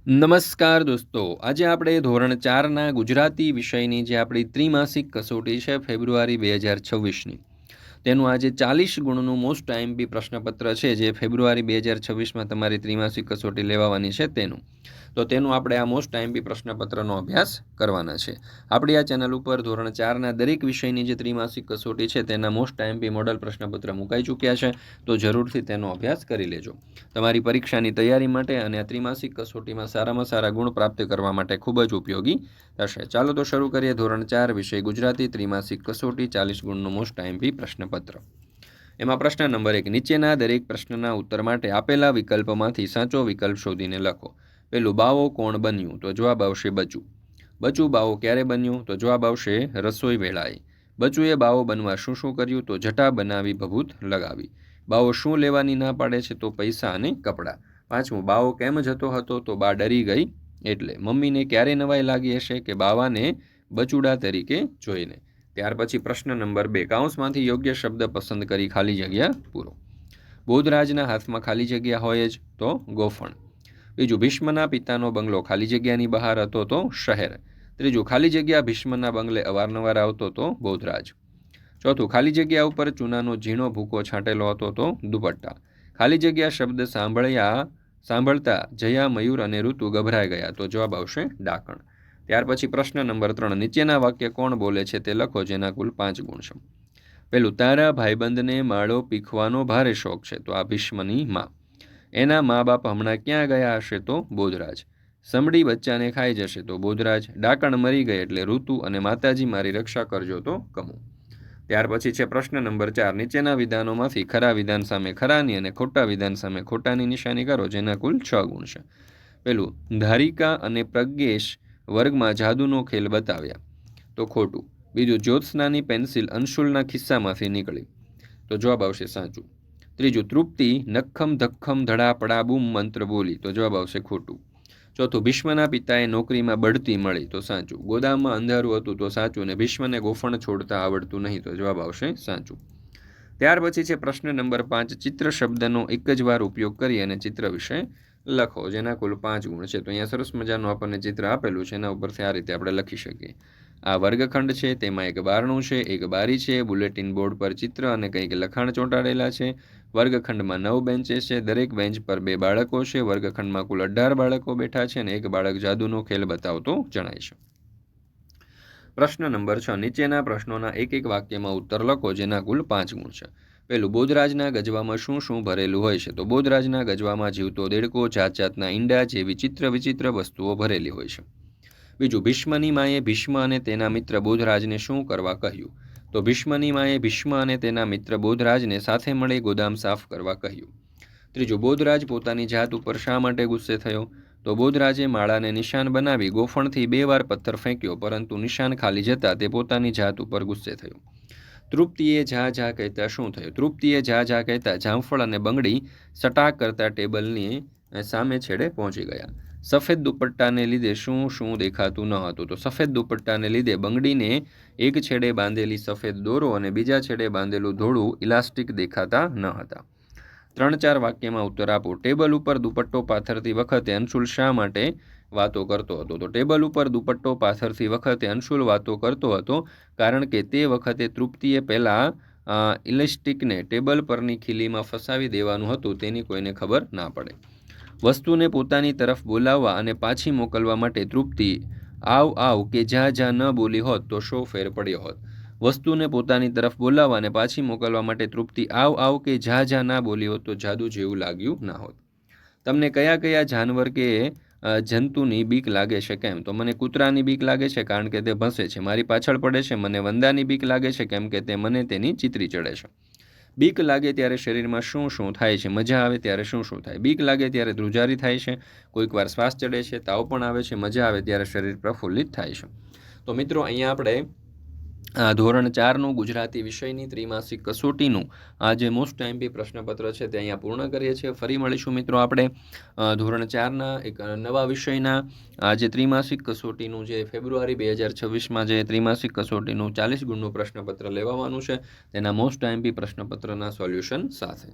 નમસ્કાર દોસ્તો, આજે આપણે ધોરણ 4ના ગુજરાતી વિષયની જે આપણી ત્રિમાસિક કસોટી છે ફેબ્રુઆરી 2026ની તેનું આજે 40 ગુણનું મોસ્ટ આઈએમપી પ્રશ્નપત્ર છે જે ફેબ્રુઆરી 2026માં તમારી ત્રિમાસિક કસોટી લેવાની છે તેનું આપણે આ મોસ્ટ આઈએમપી પ્રશ્નપત્રનો અભ્યાસ કરવાના છે. આપણી આ ચેનલ ઉપર ધોરણ 4ના દરેક વિષયની જે ત્રિમાસિક કસોટી છે તેના મોસ્ટ આઈએમપી મોડલ પ્રશ્નપત્ર મુકાઈ ચૂક્યા છે, તો જરૂરથી તેનો અભ્યાસ કરી લેજો. તમારી પરીક્ષાની તૈયારી માટે અને આ ત્રિમાસિક કસોટીમાં સારામાં સારા ગુણ પ્રાપ્ત કરવા માટે ખૂબ જ ઉપયોગી થશે. ચાલો તો શરૂ કરીએ. ધોરણ 4 વિષય ગુજરાતી ત્રિમાસિક કસોટી 40 ગુણનું મોસ્ટ આઈએમપી પ્રશ્નપત્ર. એમાં પ્રશ્ન નંબર 1, નીચેના દરેક પ્રશ્નના ઉત્તર માટે આપેલા વિકલ્પમાંથી સાચો વિકલ્પ શોધીને લખો. પેલું, બાવો કોણ બન્યું? તો જવાબ આવશે બચુ. બચુ બાવો ક્યારે બન્યું? તો જવાબ આવશે રસોઈ વેળાએ. બચુએ બાવો બનવા શું શું કર્યું? તો જટા બનાવી, ભભૂત લગાવી. બાવો શું લેવાની ના પાડે છે? તો પૈસા અને કપડાં. 5મું, બાવો કેમ જતો હતો? તો બા ડરી ગઈ એટલે. મમ્મીને ક્યારે નવાઈ લાગી હશે? કે બાવાને બચુડા તરીકે જોઈને. ત્યાર પછી પ્રશ્ન નંબર 2, કાઉન્સમાંથી યોગ્ય શબ્દ પસંદ કરી ખાલી જગ્યા પૂરો. બોધરાજના હાથમાં ખાલી જગ્યા હોય જ તો ગોફણ. બીજું, ભીષ્મના પિતાનો બંગલો ખાલી જગ્યાની બહાર હતો તો શહેર. ત્રીજું, ખાલી જગ્યા ભીષ્મના બંગલે અવારનવાર આવતો તો બોધરાજ. ચોથું, ખાલી જગ્યા ઉપર ચૂનાનો ઝીણો ભૂકો છાંટેલો હતો તો દુપટ્ટા. ખાલી જગ્યા શબ્દ સાંભળતા જયા, મયુર અને ઋતુ ગભરાઈ ગયા, તો જવાબ આવશે ડાકણ. ત્યાર પછી પ્રશ્ન નંબર 3, નીચેના વાક્ય કોણ બોલે છે તે લખો, જેના કુલ 5 ગુણ છે. પેલું, તારા ભાઈબંધને માળો પીખવાનો ભારે શોખ છે, તો આ ભીષ્મની માં. એના મા બાપ હમણાં ક્યાં ગયા હશે? તો બોધરાજ. સમડી બચ્ચાને ખાઈ જશે, તો બોધરાજ. ડાકણ મરી ગઈ એટલે ઋતુ, અને માતાજી મારી રક્ષા કરજો, તો કમુ. ત્યાર પછી છે પ્રશ્ન નંબર 4, નીચેના વિધાનોમાંથી ખરા વિધાન સામે ખરાની અને ખોટા વિધાન સામે ખોટાની નિશાની કરો, જેના કુલ 6 ગુણ છે. પેલું, ધારિકા અને પ્રજ્ઞેશ વર્ગમાં જાદુનો ખેલ બતાવ્યા, તો ખોટું. બીજું, જ્યોત્સનાની પેન્સિલ અંશુલના ખિસ્સામાંથી નીકળી, તો જવાબ આવશે સાચું. ત્રીજું, તૃપ્તિ નખ્ખમ ધખ્ખમ ધડા પડા બૂમ મંત્ર બોલી, તો જવાબ આવશે ખોટું. ચોથું, ભીષ્મના પિતાએ નોકરીમાં બઢતી મળી, તો સાચું. ગોદામમાં અંધારું હતું, તો સાચું. અને ભીષ્મને ગોફણ છોડતા આવડતું નહીં, તો જવાબ આવશે સાચું. ત્યાર પછી છે પ્રશ્ન નંબર 5, ચિત્ર શબ્દનો એક જ વાર ઉપયોગ કરી અને ચિત્ર વિશે લખો, જેના કુલ 5 ગુણ છે. તો અહીંયા સરસ મજાનું આપણને ચિત્ર આપેલું છે, એના ઉપરથી આ રીતે આપણે લખી શકીએ. આ વર્ગખંડ છે, તેમાં એક બારણું છે, એક બારી છે, બુલેટિન બોર્ડ પર ચિત્ર અને કંઈક લખાણ ચોંટાડેલા છે. વર્ગખંડમાં 9 બેન્ચીસ છે, દરેક બેન્ચ પર 2 બાળકો છે. વર્ગખંડમાં કુલ 18 બાળકો બેઠા છે અને એક બાળક જાદુનો ખેલ બતાવતો જણાય છે. પ્રશ્ન નંબર 6, નીચેના પ્રશ્નોના એક એક વાક્યમાં ઉત્તર લખો, જેના કુલ 5 ગુણ છે. પેલું, બોધરાજના ગજવામાં શું શું ભરેલું હોય છે? તો બોધરાજના ગજવામાં જીવતો દેડકો, જાત જાતના ઈંડા જેવી વિચિત્ર વસ્તુઓ ભરેલી હોય છે. બીજું, ભીષ્મની માએ ભીષ્મ અને તેના મિત્ર બોધરાજને શું કરવા કહ્યું? તો ભીષ્મની માએ ભીષ્મ અને તેના મિત્ર બોધરાજને સાથે મળી ગોદામ સાફ કરવા કહ્યું. ત્રીજું, બોધરાજ પોતાની જાત ઉપર શા માટે ગુસ્સે થયો? તો બોધરાજે માળાને નિશાન બનાવી ગોફણથી 2 વાર પથ્થર ફેંક્યો, પરંતુ નિશાન ખાલી જતાં તે પોતાની જાત ઉપર ગુસ્સે થયો. તૃપ્તિએ જા કહેતા શું થયું? તૃપ્તિએ જા કહેતા જામફળ અને બંગડી સટાક કરતા ટેબલની સામે છેડે પહોંચી ગયા. સફેદ દુપટ્ટાને લીધે શું શું દેખાતું ન હતું? તો સફેદ દુપટ્ટાને લીધે બંગડીને એક છેડે બાંધેલી સફેદ દોરો અને બીજા છેડે બાંધેલું ધોળું ઇલાસ્ટિક દેખાતા ન હતા. 3-4 વાક્યમાં ઉત્તર આપો. ટેબલ ઉપર દુપટ્ટો પાથરતી વખતે અંશુલ શા માટે વાતો કરતો હતો? તો ટેબલ ઉપર દુપટ્ટો પાથરતી વખતે અંશુલ વાતો કરતો હતો કારણ કે તે વખતે તૃપ્તિએ પહેલાં ઇલાસ્ટિકને ટેબલ પરની ખીલીમાં ફસાવી દેવાનું હતું, તેની કોઈને ખબર ના પડે. વસ્તુને પોતાની તરફ બોલાવવા અને પાછી મોકલવા માટે તૃપ્તિ આવ કે જા ન બોલી હોત તો શો ફેર પડ્યો હોત? વસ્તુને પોતાની તરફ બોલાવવા અને પાછી મોકલવા માટે તૃપ્તિ આવ કે જા ના બોલી હોત તો જાદુ જેવું લાગ્યું ના હોત. તમને કયા જાનવર કે જંતુની બીક લાગે છે? કેમ? તો મને કૂતરાની બીક લાગે છે કારણ કે તે ભસે છે. મારી પાછળ પડે છે. મને વંદાની બીક લાગે છે કેમ કે તે મને તેની ચીતરી ચડે છે. બીક લાગે ત્યારે શરીરમાં શું શું થાય છે? મજા આવે ત્યારે શું શું થાય? બીક લાગે ત્યારે ધ્રુજારી થાય છે, કોઈક વાર શ્વાસ ચડે છે, તાવ પણ આવે છે. મજા આવે ત્યારે શરીર પ્રફુલ્લિત થાય છે. તો મિત્રો, અહીંયા આપણે ધોરણ 4નું ગુજરાતી વિષયની ત્રિમાસિક કસોટીનું આ જે મોસ્ટ આઈએમપી પ્રશ્નપત્ર છે તે અહીંયા પૂર્ણ કરીએ છીએ. ફરી મળીશું મિત્રો આપણે ધોરણ 4ના એક નવા વિષયના આ જે ત્રિમાસિક કસોટીનું જે ફેબ્રુઆરી 2026માં જે ત્રિમાસિક કસોટીનું 40 ગુણનું પ્રશ્નપત્ર લેવાનું છે તેના મોસ્ટ આઈએમપી પ્રશ્નપત્રના સોલ્યુશન સાથે.